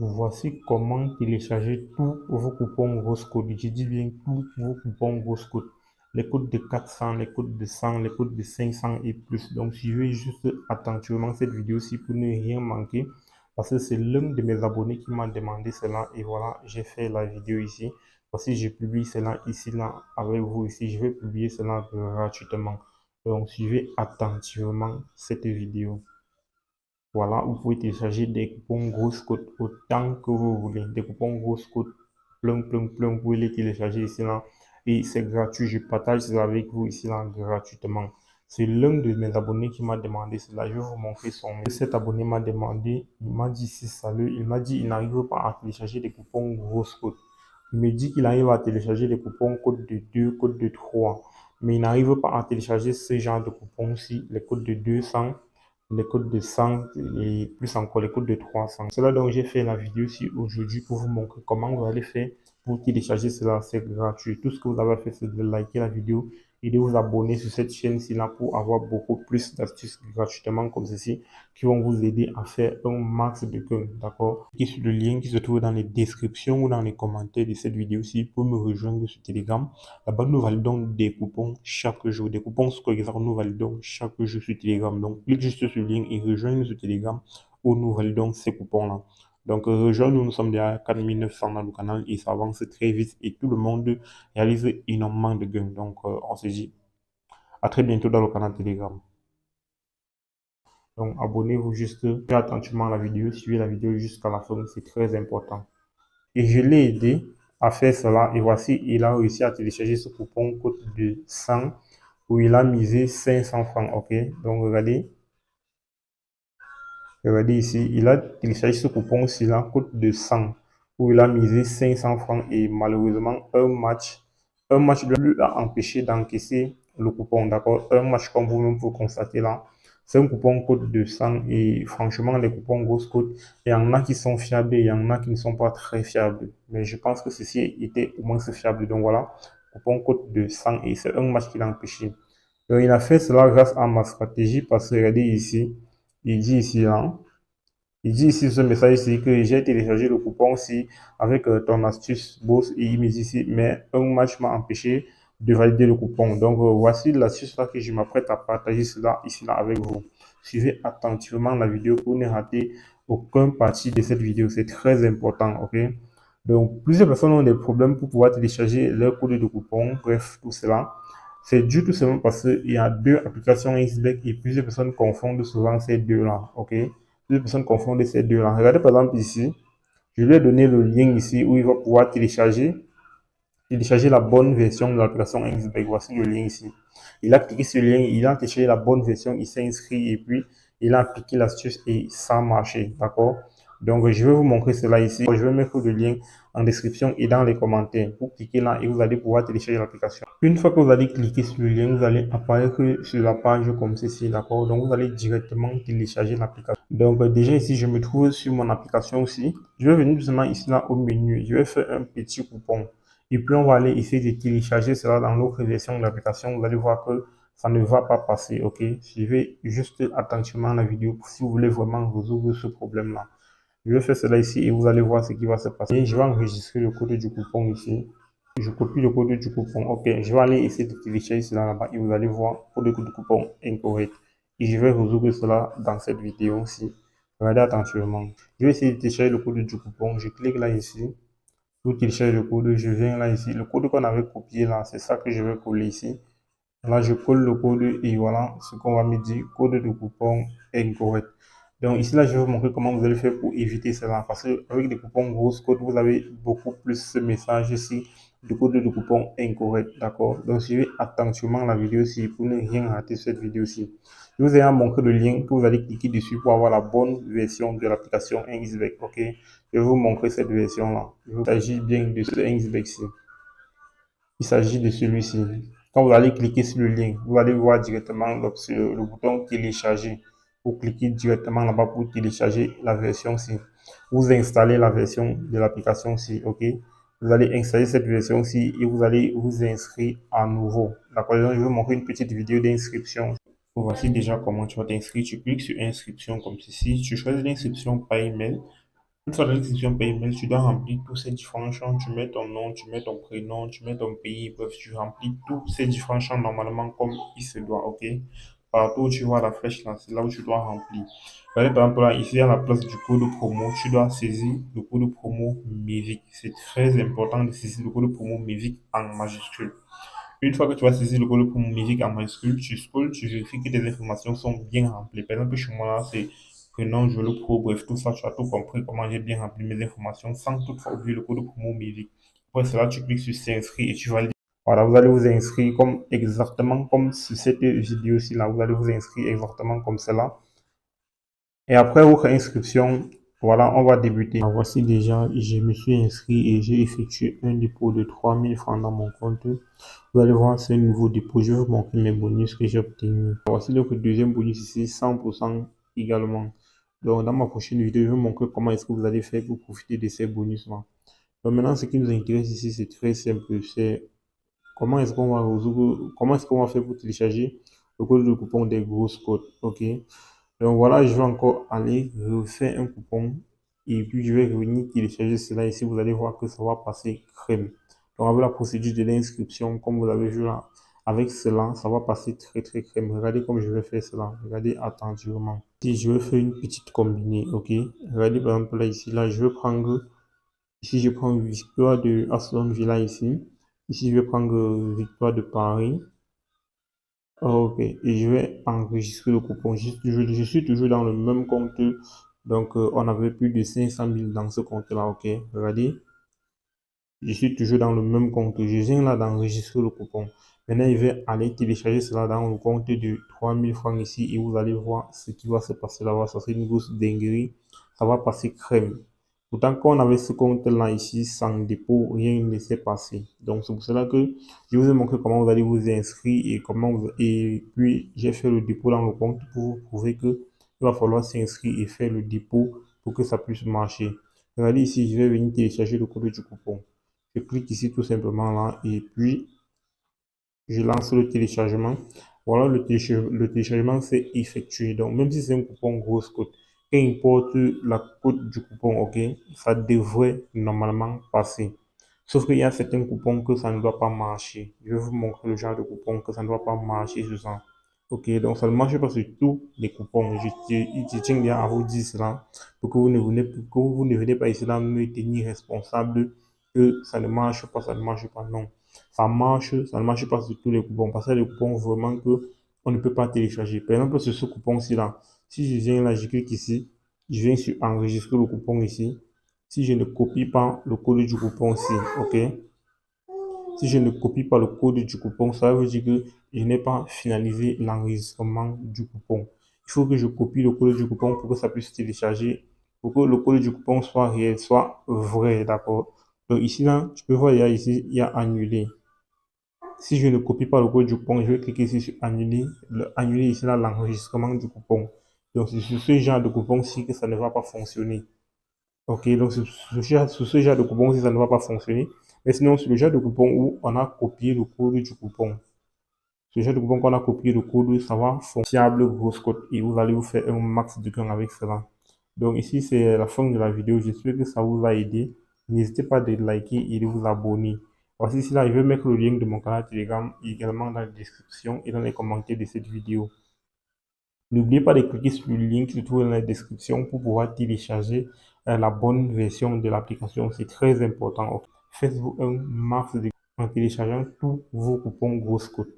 Voici comment télécharger tous vos coupons Roscode. Je dis bien tous vos coupons Roscode. Les codes de 400, les codes de 100, les codes de 500 et plus. Donc, suivez juste attentivement cette vidéo-ci pour ne rien manquer. Parce que c'est l'un de mes abonnés qui m'a demandé cela. Et voilà, j'ai fait la vidéo ici. Voici, je publie cela ici, là, avec vous ici. Je vais publier cela gratuitement. Donc, suivez attentivement cette vidéo. Voilà, vous pouvez télécharger des coupons grosses cotes autant que vous voulez. Des coupons grosses cotes, plein, plein, plein. Vous pouvez les télécharger ici, là. Et c'est gratuit. Je partage cela avec vous ici, là, gratuitement. C'est l'un de mes abonnés qui m'a demandé cela. Je vais vous montrer son mail. Cet abonné m'a demandé, il m'a dit si salut. Il m'a dit il n'arrive pas à télécharger des coupons grosses cotes. Il me dit qu'il arrive à télécharger des coupons codes de 2, codes de 3. Mais il n'arrive pas à télécharger ce genre de coupons-ci, les codes de 200, les codes de 100 et plus encore les codes de 300. C'est là donc j'ai fait la vidéo ici aujourd'hui pour vous montrer comment vous allez faire pour télécharger cela. C'est gratuit. Tout ce que vous avez fait, c'est de liker la vidéo et de vous abonner sur cette chaîne-ci là pour avoir beaucoup plus d'astuces gratuitement comme ceci qui vont vous aider à faire un max de gains. D'accord? Cliquez sur le lien qui se trouve dans les descriptions ou dans les commentaires de cette vidéo-ci pour me rejoindre sur Telegram. Là-bas, nous validons des coupons chaque jour. Des coupons Score Exemple, nous validons chaque jour sur Telegram. Donc, clique juste sur le lien et rejoignez sur Telegram où nous validons ces coupons-là. Donc, rejoignez-nous, nous sommes déjà à 4900 dans le canal et ça avance très vite et tout le monde réalise énormément de gains. Donc, on se dit à très bientôt dans le canal Telegram. Donc, abonnez-vous juste, faites attentivement à la vidéo, suivez la vidéo jusqu'à la fin, c'est très important. Et je l'ai aidé à faire cela. Et voici, il a réussi à télécharger ce coupon code de 100 où il a misé 500 francs. OK? Donc, regardez ici, il a téléchargé ce coupon-ci là, code de 100 où il a misé 500 francs. Et malheureusement, un match lui a empêché d'encaisser le coupon. D'accord? Un match, comme vous-même pouvez constater là. C'est un coupon code de 100 et franchement, les coupons grosses codes, il y en a qui sont fiables et il y en a qui ne sont pas très fiables. Mais je pense que ceci était au moins fiable. Donc voilà, coupon code de 100 et c'est un match qui l'a empêché. Donc, il a fait cela grâce à ma stratégie parce que regardez ici, il dit ici, là, il dit ici ce message ici que j'ai téléchargé le coupon aussi avec ton astuce boss et il me dit ici, mais un match m'a empêché de valider le coupon. Donc voici l'astuce là que je m'apprête à partager cela ici là avec vous. Suivez attentivement la vidéo pour ne rater aucun partie de cette vidéo. C'est très important, ok? Donc plusieurs personnes ont des problèmes pour pouvoir télécharger leur code de coupon. Bref, tout cela. C'est dû tout simplement parce qu'il y a deux applications XBEC et plusieurs personnes confondent souvent ces deux-là, ok? Plusieurs personnes confondent ces deux-là. Regardez par exemple ici, je lui ai donné le lien ici où il va pouvoir télécharger la bonne version de l'application XBEC. Voici le lien ici. Il a cliqué sur le lien, il a téléchargé la bonne version, il s'est inscrit et puis il a appliqué l'astuce et ça a marché, d'accord? Donc, je vais vous montrer cela ici. Je vais mettre le lien en description et dans les commentaires. Vous cliquez là et vous allez pouvoir télécharger l'application. Une fois que vous allez cliquer sur le lien, vous allez apparaître sur la page comme ceci, d'accord? Donc, vous allez directement télécharger l'application. Donc, déjà ici, je me trouve sur mon application aussi. Je vais venir doucement ici là au menu. Je vais faire un petit coupon. Et puis, on va aller essayer de télécharger cela dans l'autre version de l'application. Vous allez voir que ça ne va pas passer, ok? Suivez juste attentivement la vidéo si vous voulez vraiment résoudre ce problème-là. Je vais faire cela ici et vous allez voir ce qui va se passer. Et je vais enregistrer le code du coupon ici. Je copie le code du coupon. Ok, je vais aller essayer de télécharger cela là-bas et vous allez voir code du coupon incorrect. Et je vais résoudre cela dans cette vidéo-ci. Regardez attentivement. Je vais essayer de télécharger le code du coupon. Je clique là ici. Pour télécharger le code, je viens là ici. Le code qu'on avait copié là, c'est ça que je vais coller ici. Là, je colle le code et voilà ce qu'on va me dire. Code de coupon incorrect. Donc ici, là, je vais vous montrer comment vous allez faire pour éviter cela. Parce qu'avec des coupons grosses codes, vous avez beaucoup plus ce message ici de code de coupon incorrect. D'accord? Donc suivez attentivement la vidéo ici pour ne rien rater cette vidéo-ci. Je vous ai montré le lien que vous allez cliquer dessus pour avoir la bonne version de l'application XBEC. Ok? Je vais vous montrer cette version-là. Il s'agit bien de ce XBEC-ci. Il s'agit de celui-ci. Quand vous allez cliquer sur le lien, vous allez voir directement le bouton télécharger. Vous cliquez directement là-bas pour télécharger la version-ci. Vous installez la version de l'application-ci, ok? Vous allez installer cette version-ci et vous allez vous inscrire à nouveau. D'accord? Je vais vous montrer une petite vidéo d'inscription. Voici déjà comment tu vas t'inscrire. Tu cliques sur inscription comme ceci. Tu choisis l'inscription par email. Une fois dans l'inscription par email, tu dois remplir tous ces différents champs. Tu mets ton nom, tu mets ton prénom, tu mets ton pays. Bref, tu remplis tous ces différents champs normalement comme il se doit, ok? Partout où tu vois la flèche là, c'est là où tu dois remplir. Regardez par exemple là, ici à la place du code promo, tu dois saisir le code promo MÉVIC. C'est très important de saisir le code promo MÉVIC en majuscule. Une fois que tu vas saisir le code promo MÉVIC en majuscule, tu scrolles, tu vérifies que tes informations sont bien remplies. Par exemple, chez moi là, c'est prénom, je le pro, bref, tout ça, tu as tout compris comment j'ai bien rempli mes informations sans toutefois oublier le code promo MÉVIC. Après cela, tu cliques sur s'inscrire et tu valides. Voilà, vous allez vous inscrire comme exactement comme sur cette vidéo-ci là, vous allez vous inscrire exactement comme cela. Et après votre inscription, voilà, on va débuter. Ah, voici déjà, je me suis inscrit et j'ai effectué un dépôt de 3 000 francs dans mon compte. Vous allez voir, c'est un nouveau dépôt. Je vais vous montrer mes bonus que j'ai obtenus. Voici le deuxième bonus ici, 100% également. Donc, dans ma prochaine vidéo, je vais vous montrer comment est-ce que vous allez faire pour profiter de ces bonus-là. Donc, maintenant, ce qui nous intéresse ici, c'est très simple. C'est comment est-ce qu'on va faire pour télécharger le code de coupon des grosses codes. OK? Donc voilà, je vais encore aller refaire un coupon et puis je vais revenir télécharger cela. Ici, vous allez voir que ça va passer crème. Donc avec la procédure de l'inscription, comme vous l'avez vu là, avec cela, ça va passer très très crème. Regardez comme je vais faire cela. Regardez attentivement. Si je vais faire une petite combinée, ok. Regardez par exemple là ici, là je vais prendre, ici je prends victoire de Aston Villa ici. Ici je vais prendre victoire de Paris. Ok, et je vais enregistrer le coupon. Je suis toujours dans le même compte. Donc, on avait plus de 500 000 dans ce compte-là. Ok, regardez. Je suis toujours dans le même compte. Je viens là d'enregistrer le coupon. Maintenant, je vais aller télécharger cela dans le compte de 3 000 francs ici et vous allez voir ce qui va se passer là-bas. Ça c'est une grosse dinguerie. Ça va passer crème. Pourtant, quand on avait ce compte-là ici, sans dépôt, rien ne s'est passé. Donc, c'est pour cela que je vous ai montré comment vous allez vous inscrire et et puis j'ai fait le dépôt dans le compte pour vous prouver que il va falloir s'inscrire et faire le dépôt pour que ça puisse marcher. Regardez ici, je vais venir télécharger le code du coupon. Je clique ici tout simplement là et puis je lance le téléchargement. Voilà, le téléchargement s'est effectué. Donc, même si c'est un coupon grosse cote, peu importe la cote du coupon, ok, ça devrait normalement passer. Sauf qu'il y a certains coupons que ça ne doit pas marcher. Je vais vous montrer le genre de coupon que ça ne doit pas marcher sur ça. Ok, donc ça ne marche pas sur tous les coupons. Je tiens bien à vous dire cela pour que vous ne venez pas ici là me tenir responsable que ça ne marche pas, ça ne marche pas. Non, ça marche, ça ne marche pas sur tous les coupons. Parce que les coupons vraiment que on ne peut pas télécharger. Par exemple, sur ce coupon-ci là, si je viens là, je clique ici, je viens sur enregistrer le coupon ici. Si je ne copie pas le code du coupon-ci, ok? Si je ne copie pas le code du coupon, ça veut dire que je n'ai pas finalisé l'enregistrement du coupon. Il faut que je copie le code du coupon pour que ça puisse télécharger, pour que le code du coupon soit réel, soit vrai, d'accord? Donc ici, là, tu peux voir, ici, il y a annulé. Si je ne copie pas le code du coupon, je vais cliquer ici sur annuler. Annuler ici, là, l'enregistrement du coupon. Donc c'est sur ce genre de coupon-ci que ça ne va pas fonctionner. Ok, donc sur ce genre de coupon, si ça ne va pas fonctionner. Mais sinon, sur le genre de coupon où on a copié le code du coupon, ce genre de coupon qu'on a copié le code, ça va fonctionner. Fiable grosse code et vous allez vous faire un max de gain avec cela. Donc ici, c'est la fin de la vidéo. J'espère que ça vous a aidé. N'hésitez pas de liker et de vous abonner. Voici cela, je vais mettre le lien de mon canal Telegram également dans la description et dans les commentaires de cette vidéo. N'oubliez pas de cliquer sur le lien qui se trouve dans la description pour pouvoir télécharger la bonne version de l'application. C'est très important. Faites-vous un max de en téléchargeant tous vos coupons grosses cotes.